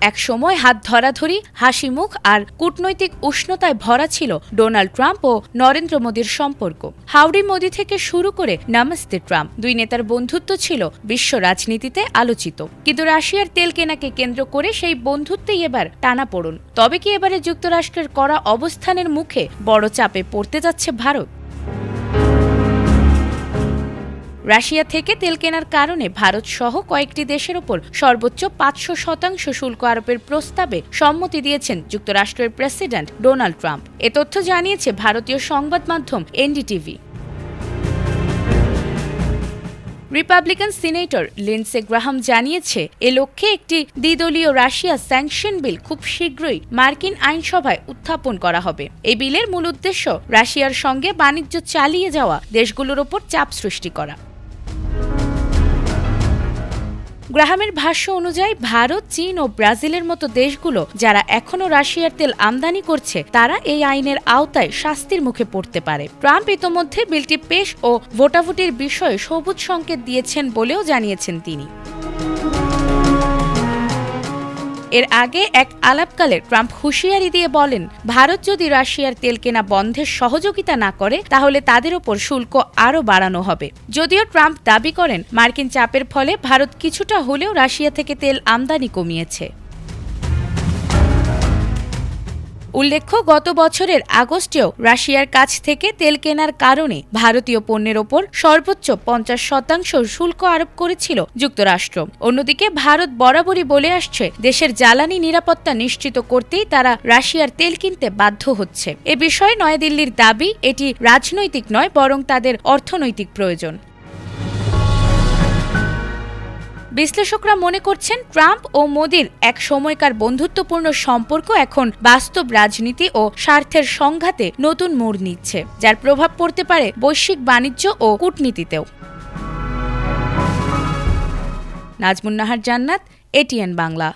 একসময় হাত ধরাধরি, হাসিমুখ আর কূটনৈতিক উষ্ণতায় ভরা ছিল ডোনাল্ড ট্রাম্প ও নরেন্দ্র মোদীর সম্পর্ক। হাউডি মোদি থেকে শুরু করে নমস্তে ট্রাম্প, দুই নেতার বন্ধুত্ব ছিল বিশ্ব রাজনীতিতে আলোচিত। কিন্তু রাশিয়ার তেল কেনাকে কেন্দ্র করে সেই বন্ধুত্বেই এবার টানাপোড়েন। তবে কি এবারে যুক্তরাষ্ট্রের কড়া অবস্থানের মুখে বড় চাপে পড়তে যাচ্ছে ভারত? রাশিয়া থেকে তেল কেনার কারণে ভারত সহ কয়েকটি দেশের ওপর সর্বোচ্চ ৫০০% শুল্ক আরোপের প্রস্তাবে সম্মতি দিয়েছেন যুক্তরাষ্ট্রের প্রেসিডেন্ট ডোনাল্ড ট্রাম্প। এ তথ্য জানিয়েছে ভারতীয় সংবাদ মাধ্যম NDTV. Republican senator Lindsey Graham জানিয়েছে, এ লক্ষ্যে একটি দ্বিদলীয় রাশিয়া স্যাংশন বিল খুব শীঘ্রই মার্কিন আইনসভায় উত্থাপন করা হবে। এই বিলের মূল উদ্দেশ্য রাশিয়ার সঙ্গে বাণিজ্য চালিয়ে যাওয়া দেশগুলোর ওপর চাপ সৃষ্টি করা। গ্রাহামের ভাষ্য অনুযায়ী ভারত, চীন ও ব্রাজিলের মতো দেশগুলো যারা এখনও রাশিয়ার তেল আমদানি করছে তারা এই আইনের আওতায় শাস্তির মুখে পড়তে পারে। ট্রাম্প ইতোমধ্যে বিলটি পেশ ও ভোটাভুটির বিষয়ে সবুজ সংকেত দিয়েছেন বলেও জানিয়েছেন তিনি। এর আগে এক আলাপকালে ট্রাম্প হুঁশিয়ারি দিয়ে বলেন, ভারত যদি রাশিয়ার তেল কেনা বন্ধের সহযোগিতা না করে তাহলে তাদের ওপর শুল্ক আরও বাড়ানো হবে। যদিও ট্রাম্প দাবি করেন মার্কিন চাপের ফলে ভারত কিছুটা হলেও রাশিয়া থেকে তেল আমদানি কমিয়েছে। উল্লেখ্য, গত বছরের আগস্টেও রাশিয়ার কাছ থেকে তেল কেনার কারণে ভারতীয় পণ্যের ওপর সর্বোচ্চ ৫০% শুল্ক আরোপ করেছিল যুক্তরাষ্ট্র। অন্যদিকে ভারত বরাবরই বলে আসছে, দেশের জ্বালানি নিরাপত্তা নিশ্চিত করতেই তারা রাশিয়ার তেল কিনতে বাধ্য হচ্ছে। এ বিষয়ে নয়াদিল্লির দাবি, এটি রাজনৈতিক নয় বরং তাদের অর্থনৈতিক প্রয়োজন। বিশ্লেষকরা মনে করছেন, ট্রাম্প ও মোদির এক সময়কার বন্ধুত্বপূর্ণ সম্পর্ক এখন বাস্তব রাজনীতি ও স্বার্থের সংঘাতে নতুন মোড় নিচ্ছে, যার প্রভাব পড়তে পারে বৈশ্বিক বাণিজ্য ও কূটনীতিতেও। নাজমুন নাহার জান্নাত, এটিএন বাংলা।